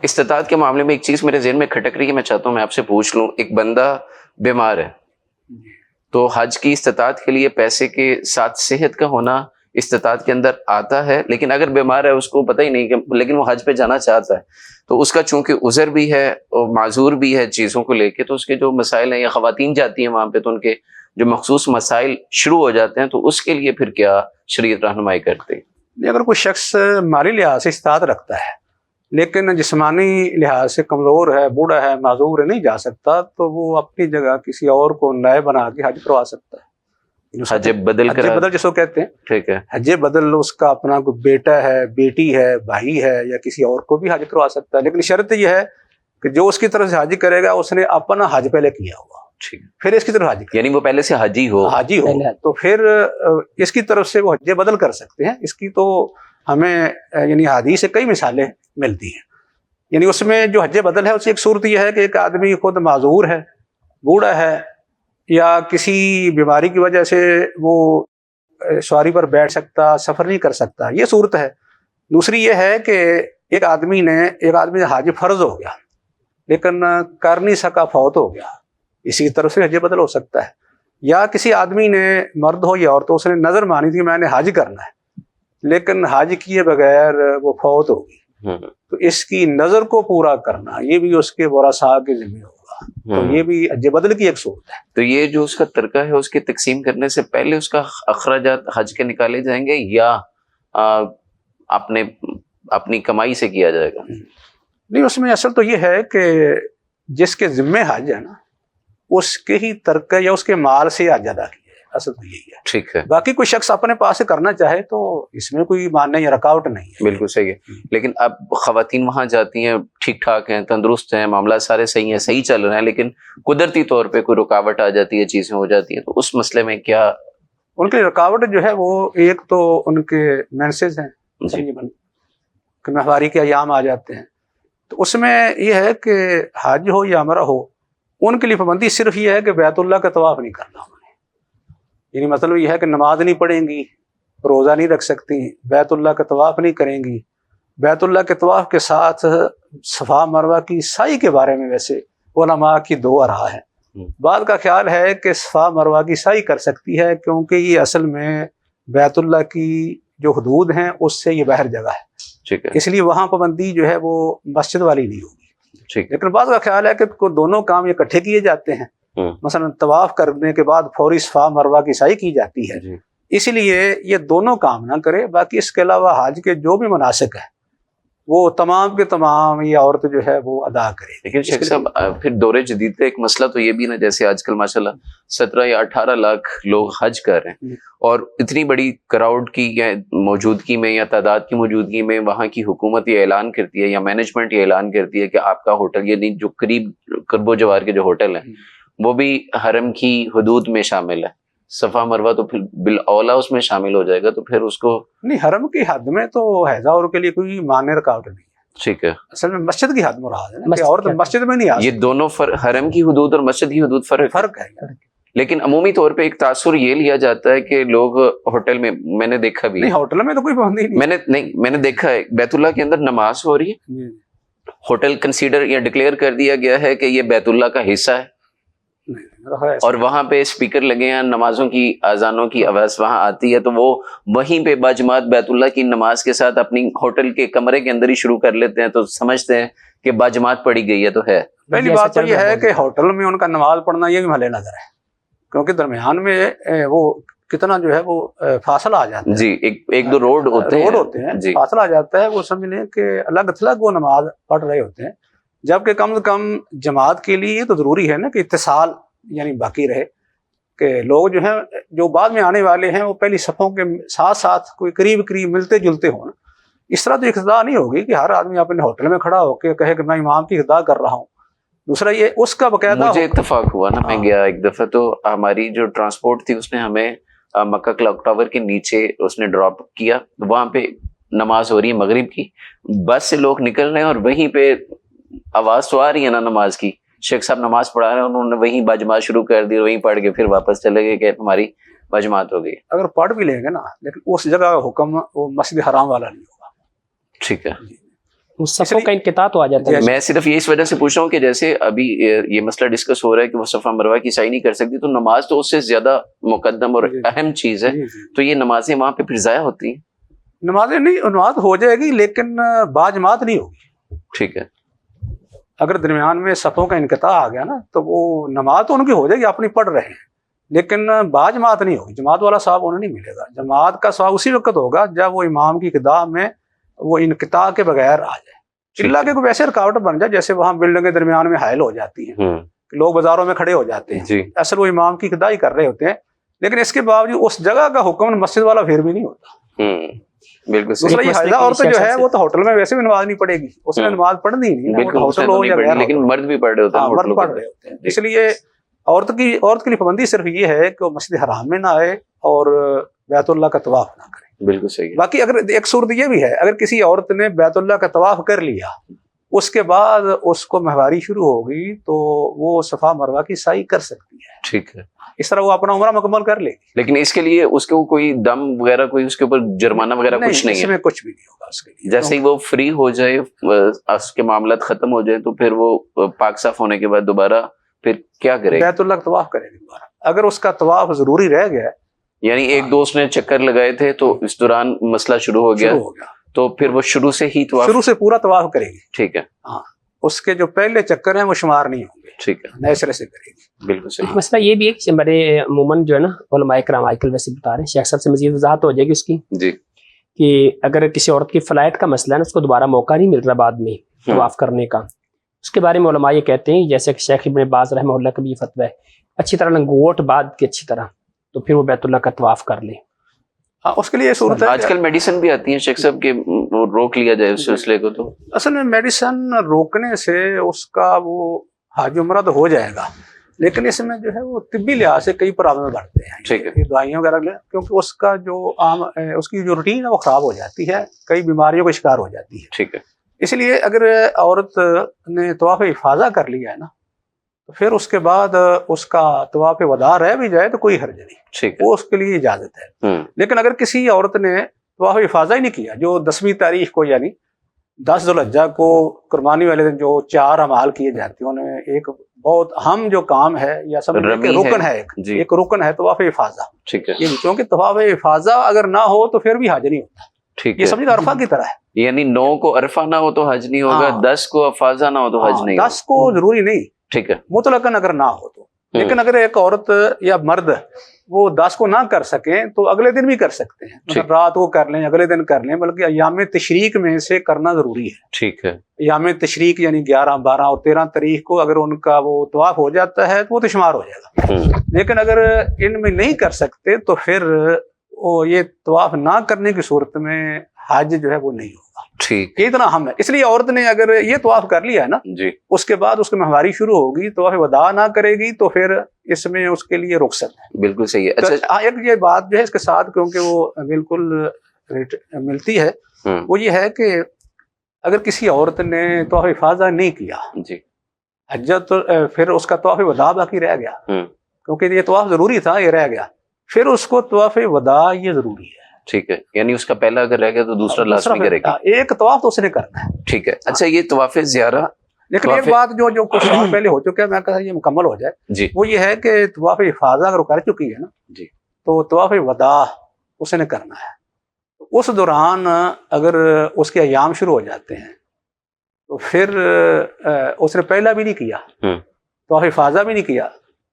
استطاعت کے معاملے میں ایک چیز میرے ذہن میں کھٹک رہی ہے، میں چاہتا ہوں میں آپ سے پوچھ لوں. ایک بندہ بیمار ہے تو حج کی استطاعت کے لیے پیسے کے ساتھ صحت کا ہونا استطاعت کے اندر آتا ہے، لیکن اگر بیمار ہے اس کو پتہ ہی نہیں کہ، لیکن وہ حج پہ جانا چاہتا ہے، تو اس کا چونکہ عذر بھی ہے اور معذور بھی ہے چیزوں کو لے کے، تو اس کے جو مسائل ہیں، یا خواتین جاتی ہیں وہاں پہ تو ان کے جو مخصوص مسائل شروع ہو جاتے ہیں، تو اس کے لیے پھر کیا شریعت رہنمائی کرتے ہیں؟ اگر کوئی شخص مالی لحاظ سے استطاعت رکھتا ہے لیکن جسمانی لحاظ سے کمزور ہے، بوڑھا ہے، معذور ہے، نہیں جا سکتا، تو وہ اپنی جگہ کسی اور کو نائب بنا کے حج کروا سکتا ہے. حج بدل حج بدل جس کو کہتے ہیں. ٹھیک ہے. حج بدل اس کا اپنا کوئی بیٹا ہے، بیٹی ہے، بھائی ہے، یا کسی اور کو بھی حج کروا سکتا ہے، لیکن شرط یہ ہے کہ جو اس کی طرف سے حج کرے گا اس نے اپنا حج پہلے کیا ہوا، پھر اس کی طرف حج کرے، یعنی وہ پہلے سے حاجی ہو. تو پھر اس کی طرف سے وہ حج بدل کر سکتے ہیں. اس کی تو ہمیں یعنی حدیث سے کئی مثالیں ملتی ہیں. یعنی اس میں جو حج بدل ہے اس کی ایک صورت یہ ہے کہ ایک آدمی خود معذور ہے، بوڑھا ہے، یا کسی بیماری کی وجہ سے وہ سواری پر بیٹھ سکتا، سفر نہیں کر سکتا، یہ صورت ہے. دوسری یہ ہے کہ ایک آدمی حج فرض ہو گیا لیکن کر نہیں سکا، فوت ہو گیا، اسی طرف سے حج بدل ہو سکتا ہے. یا کسی آدمی نے، مرد ہو یا عورت، اس نے نظر مانی تھی میں نے حج کرنا ہے لیکن حج کیے بغیر وہ فوت ہو گئی، تو اس کی نظر کو پورا کرنا یہ بھی اس کے ورثاء کے ذمہ ہوگا. تو یہ بھی حج بدل کی ایک صورت ہے. تو یہ جو اس کا ترکہ ہے اس کی تقسیم کرنے سے پہلے اس کا اخراجات حج کے نکالے جائیں گے یا اپنی کمائی سے کیا جائے گا؟ نہیں، اس میں اصل تو یہ ہے کہ جس کے ذمہ حج ہے نا اس کے ہی ترکہ یا اس کے مال سے حج ادا کیا ہے، اصل تو یہی ہے. ٹھیک ہے. باقی کوئی شخص اپنے پاس سے کرنا چاہے تو اس میں کوئی ماننے یا رکاوٹ نہیں ہے. بالکل صحیح ہے. لیکن اب خواتین وہاں جاتی ہیں، ٹھیک ٹھاک ہیں، تندرست ہیں، معاملات سارے صحیح ہیں، صحیح چل رہے ہیں، لیکن قدرتی طور پہ کوئی رکاوٹ آ جاتی ہے، چیزیں ہو جاتی ہیں، تو اس مسئلے میں کیا؟ ان کی رکاوٹ جو ہے وہ ایک تو ان کے مینسز ہیں کہ ماہواری کے ایام آ جاتے ہیں، تو اس میں یہ ہے کہ حج ہو یا عمرہ ہو ان کے لیے پابندی صرف یہ ہے کہ بیت اللہ کا طواف نہیں کرنا انہوں نے. یعنی مطلب یہ ہے کہ نماز نہیں پڑھیں گی، روزہ نہیں رکھ سکتی، بیت اللہ کا طواف نہیں کریں گی. بیت اللہ کے طواف کے ساتھ صفا مروہ کی سعی کے بارے میں ویسے علماء کی دو آراء ہے. بعض کا خیال ہے کہ صفا مروہ کی سعی کر سکتی ہے کیونکہ یہ اصل میں بیت اللہ کی جو حدود ہیں اس سے یہ باہر جگہ ہے، ٹھیک ہے، اس لیے وہاں پابندی جو ہے وہ مسجد والی نہیں ہوگی. ٹھیک. لیکن بعض کا خیال ہے کہ دونوں کام یہ اکٹھے کیے جاتے ہیں. مثلا طواف کرنے کے بعد فوری صفا مروہ کی سعی کی جاتی ہے، اسی لیے یہ دونوں کام نہ کرے. باقی اس کے علاوہ حج کے جو بھی مناسک ہے وہ تمام کے تمام یہ عورت جو ہے وہ ادا کرے. لیکن شیخ صاحب پھر دور جدید کا ایک مسئلہ تو یہ بھی نا، جیسے آج کل ماشاءاللہ 17 یا 18 لاکھ لوگ حج کر رہے ہیں، اور اتنی بڑی کراؤڈ کی یا موجودگی میں یا تعداد کی موجودگی میں وہاں کی حکومت یہ اعلان کرتی ہے یا مینجمنٹ یہ اعلان کرتی ہے کہ آپ کا ہوٹل، یعنی جو قرب و جوار کے جو ہوٹل ہیں وہ بھی حرم کی حدود میں شامل ہے، صفا مروہ تو پھر بالاولیٰ اس میں شامل ہو جائے گا، تو پھر اس کو نہیں، حرم کی حد میں تو حیضہ اور کے لیے کوئی مانع رکاوٹ نہیں ہے. ٹھیک ہے. اصل میں مسجد کی حد مراد ہے اور مسجد میں نہیں آ یہ دونوں حرم کی حدود اور مسجد کی حدود فرق ہے. لیکن عمومی طور پہ ایک تاثر یہ لیا جاتا ہے کہ لوگ ہوٹل میں نے دیکھا بھی، نہیں ہوٹل میں تو کوئی پابندی نہیں، میں نے دیکھا ہے بیت اللہ کے اندر نماز ہو رہی ہے، ہوٹل کنسیڈر یا ڈکلیئر کر دیا گیا ہے کہ یہ بیت اللہ کا حصہ ہے، اور وہاں پہ اسپیکر لگے ہیں، نمازوں کی اذانوں کی آواز وہاں آتی ہے، تو وہ وہیں پہ باجماعت بیت اللہ کی نماز کے ساتھ اپنی ہوٹل کے کمرے کے اندر ہی شروع کر لیتے ہیں، تو سمجھتے ہیں کہ باجماعت پڑھی گئی ہے. تو ہے پہلی بات تو یہ ہے کہ ہوٹل میں ان کا نماز پڑھنا یہ بھی ملے نظر ہے کیونکہ درمیان میں وہ کتنا جو ہے وہ فاصلہ آ جاتا ہے. جی، ایک دو روڈ ہوتے ہیں، فاصلہ آ جاتا ہے، وہ سمجھ لیں کہ الگ تھلگ وہ نماز پڑھ رہے ہوتے ہیں، جبکہ کم از کم جماعت کے لیے یہ تو ضروری ہے نا کہ اتصال یعنی باقی رہے، کہ لوگ جو ہیں جو بعد میں آنے والے ہیں وہ پہلی صفوں کے ساتھ ساتھ کوئی قریب ملتے جلتے ہوں. اس طرح تو اقتدا نہیں ہوگی کہ ہر آدمی اپنے ہوٹل میں کھڑا ہو کے کہے کہ میں امام کی اقتدا کر رہا ہوں. دوسرا یہ اس کا باقاعدہ مجھے اتفاق ہوا نا، میں گیا ایک دفعہ، تو ہماری جو ٹرانسپورٹ تھی اس نے ہمیں مکہ کلاک ٹاور کے نیچے اس نے ڈراپ کیا، وہاں پہ نماز ہو رہی ہے مغرب کی، بس سے لوگ نکل رہے ہیں اور وہیں پہ آواز تو آ رہی ہے نا نماز کی، شیخ صاحب نماز پڑھا رہے ہیں، انہوں نے وہیں باجماعت شروع کر دی، وہیں پڑھ کے پھر واپس چلے گئے کہ ہماری باجماعت ہو گئی. اگر پڑھ بھی لیں گے نا لیکن اس جگہ کا حکم وہ مسجد حرام والا نہیں ہوگا. ٹھیک ہے. सफ़ों का इनक़िता तो आ जाता है। मैं सिर्फ ये इस वजह से पूछ रहा हूँ कि जैसे अभी ये मसला डिस्कस हो रहा है कि वो सफ़ा मरवा की साई नहीं कर सकती, तो नमाज तो उससे ज्यादा मुकद्दम और अहम चीज है, तो ये नमाजें वहाँ पे फिर ज़ाया होती हैं? नमाजें नहीं, नमाज हो जाएगी लेकिन बाजमात नहीं होगी। ठीक है। अगर दरमियान में सफ़ों का इनक़िता आ गया ना तो वो नमाज तो उनकी हो जाएगी, अपनी पढ़ रहे हैं, लेकिन बाजमात नहीं होगी, जमात वाला सवाब उन्हें नहीं मिलेगा। जमात का सवाब उसी वक्त होगा जब वो इमाम की इक़्तिदा में वो इनक़िता के बगैर आ जाए। चिल्ला के कोई वैसे रुकावट बन जाए जैसे वहाँ बिल्डिंग के दरमियान में हायल हो जाती है, लोग बाजारों में खड़े हो जाते हैं, असल वो इमाम की इक़्तिदा ही कर रहे होते हैं, लेकिन इसके बावजूद उस जगह का हुक्म मस्जिद वाला फिर भी नहीं होता। बिल्कुल दूसरा ये हायदा औरत जो है वो तो होटल में वैसे भी नमाज नहीं पढ़ेगी, उसने नमाज पढ़नी ही नहीं, होटल हो या गैर, लेकिन मर्द भी पढ़ रहे होते हैं, मर्द पढ़ रहे होते हैं। इसलिए औरत के लिए पाबंदी सिर्फ ये है कि वो मस्जिद हराम में ना आए और बैतुल्लाह का तवाफ ना करे। बिल्कुल सही। बाकी अगर एक सूरत ये भी है, अगर किसी औरत ने बैतुल्लाह का तवाफ कर लिया, उसके बाद उसको महवारी शुरू होगी, तो वो सफ़ा मरवा की साई कर सकती है। ठीक है। इस तरह वो अपना उम्रा मुकम्मल कर लेगी। लेकिन इसके लिए उसको कोई दम वगैरह, कोई उसके ऊपर जुर्माना वगैरह कुछ नहीं है? इसमें कुछ भी नहीं होगा उसके लिए। जैसे ही वो फ्री हो जाए, उसके मामला खत्म हो जाए, तो फिर वो पाक साफ होने के बाद दोबारा फिर क्या करेगा? बैतुल्लाह का तवाफ करेगी दोबारा। अगर उसका तवाफ जरूरी रह गया, यानी एक दोस्त ने चक्कर लगाए थे तो इस दौरान मसला शुरू हो गया, तो फिर वो शुरू से ही तवाफ, शुरू से पूरा तवाफ करेगी। ठीक है। हाँ, उसके जो पहले चक्कर हैं वो शुमार नहीं होंगे। ठीक है, नए सिरे से करेगी। बिल्कुल सही। मसला ये भी है कि बड़े अमूमन जो है ना उलमाए किराम आजकल वैसे बता रहे हैं, शेख साहब से मजीद वजाहत हो जाएगी उसकी जी, कि अगर किसी औरत की फ्लाइट का मसला है ना, उसको दोबारा मौका नहीं मिल रहा बाद में तवाफ करने का, उसके बारे में उलमा ये कहते हैं, जैसे कि शेख इब्न बाज रहमहुल्लाह का भी ये फतवा है, अच्छी तरह लंगोट बांध के अच्छी तरह तो फिर वो बैतुल्लाह का तवाफ कर ले। हाँ, उसके लिए सूरत है। आजकल मेडिसिन भी आती है शेख साहब के, रोक लिया जाए उस सिलसिले को। तो असल में मेडिसिन रोकने से उसका वो हज उम्रा तो हो जाएगा, लेकिन इसमें जो है वो तिब्बी लिहाज से कई प्रॉब्लम बढ़ते हैं। ठीक है। ये दवाइयाँ वगैरह, क्योंकि उसका जो उसकी जो रूटीन है वो खराब हो जाती है, कई बीमारियों का शिकार हो जाती है। ठीक है। इसलिए अगर औरत ने तवाफ इफाजा कर लिया है ना, तो फिर उसके बाद उसका तवाफ वदा रह भी जाए तो कोई हर्ज नहीं, ठीक है, वो उसके लिए इजाजत है। लेकिन अगर किसी औरत ने तवाफ इफाजा ही नहीं किया, जो 10वीं तारीख को यानी 10 ज़ुल्हिज्जा को कुर्बानी वाले दिन जो 4 अमाल किए जाते हैं, उनमें एक बहुत अहम जो काम है या समझ रुकन है, एक रुकन है तवाफ इफाजा। ठीक है। क्योंकि तवाफ इफाजा अगर ना हो तो फिर भी हज नहीं होता। ठीक है। ये समझिए अरफा की तरह है, यानी 9 को अरफा ना हो तो हज नहीं होगा, 10 को अफाजा ना हो तो हज नहीं। 10 को जरूरी नहीं, ठीक है, मुतलकन अगर ना हो तो। लेकिन अगर एक औरत या मर्द वो 10 को ना कर सके तो अगले दिन भी कर सकते हैं, मतलब रात को कर लें, अगले दिन कर लें, बल्कि अय्याम तशरीक में से करना जरूरी है। ठीक है। अय्याम तशरीक यानी 11, 12 और 13 तारीख को अगर उनका वो तवाफ हो जाता है तो वो तो शुमार हो जाएगा। लेकिन अगर इनमें नहीं कर सकते तो फिर वो ये तवाफ ना करने की सूरत में हज जो है वो नहीं होगा। ठीक, इतना हम है। इसलिए औरत ने अगर ये तवाफ कर लिया है ना जी, उसके बाद उसकी महवारी शुरू होगी, तवाफ वदा ना करेगी तो फिर इसमें उसके लिए रुखसत है। बिल्कुल सही है। अच्छा, तो एक ये बात जो है इसके साथ, क्योंकि वो बिल्कुल मिलती है, वो ये है कि अगर किसी औरत ने तवाफ इफाजा नहीं किया जी, हज्जत, तो फिर उसका तवाफ वदा बाकी रह गया, क्योंकि ये तवाफ जरूरी था, ये रह गया, फिर उसको तवाफ वदा ये जरूरी है। ठीक है, यानी उसका पहला अगर रह गया तो दूसरा लाजमी करेगा। एक तवाफ तो उसने करना है। ठीक है। अच्छा, ये तवाफ ज़ियारा, लेकिन एक बात जो कुछ साल पहले हो चुका है, मैं कहा ये मुकम्मल हो जाए जी, वो ये है कि तवाफ इफाजा अगर कर चुकी है ना जी, तो तवाफ वदा उसने करना है। उस दौरान अगर उसके अय्याम शुरू हो जाते हैं तो फिर उसने पहला भी नहीं किया, तवाफ इफाजा भी नहीं किया,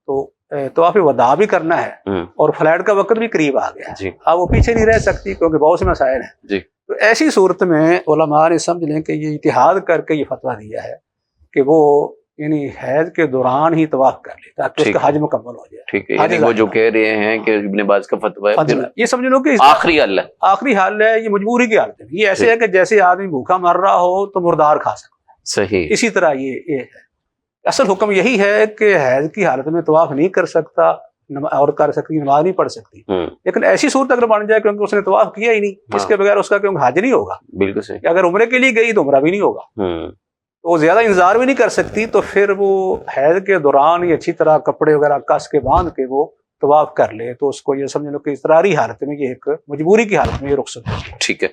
तो तवाफ वदा भी करना है और फ्लाइट का वक्त भी करीब आ गया, अब वो पीछे नहीं रह सकती क्योंकि बहुत से मसाइल हैं जी। तो ऐसी सूरत में उलमा ने समझ लें कि ये इतिहाद करके ये फतवा दिया है कि वो यानी हैज के दौरान ही तवाफ कर ले ताकि उसका हज मुकम्मल हो जाए। ठीक है, यानी वो जो कह रहे हैं कि इब्न बाज का फतवा है, ये समझ लो कि आखिरी हल है, आखिरी हल है, ये मजबूरी की हालत है। ये ऐसे है कि जैसे आदमी भूखा मर रहा हो तो मुर्दार खा सकता है, सही, इसी तरह ये है। असल हुक्म यही है कि हैज की हालत में तवाफ नहीं कर सकता और कर सकती, नमाज नहीं पढ़ सकती, लेकिन ऐसी सूरत अगर बन जाए क्योंकि उसने तवाफ किया ही नहीं, इसके बगैर उसका क्योंकि हज नहीं होगा। बिल्कुल सही। अगर उम्रे के लिए गई तो उम्रा भी नहीं होगा, तो वो ज्यादा इंतजार भी नहीं कर सकती, तो फिर वो हैज के दौरान ही अच्छी तरह कपड़े वगैरह कस के बांध के वो तवाफ कर ले, तो उसको ये समझ लो कि इज़रारी हालत में, ये एक मजबूरी की हालत में ये रुखसत है। ठीक है।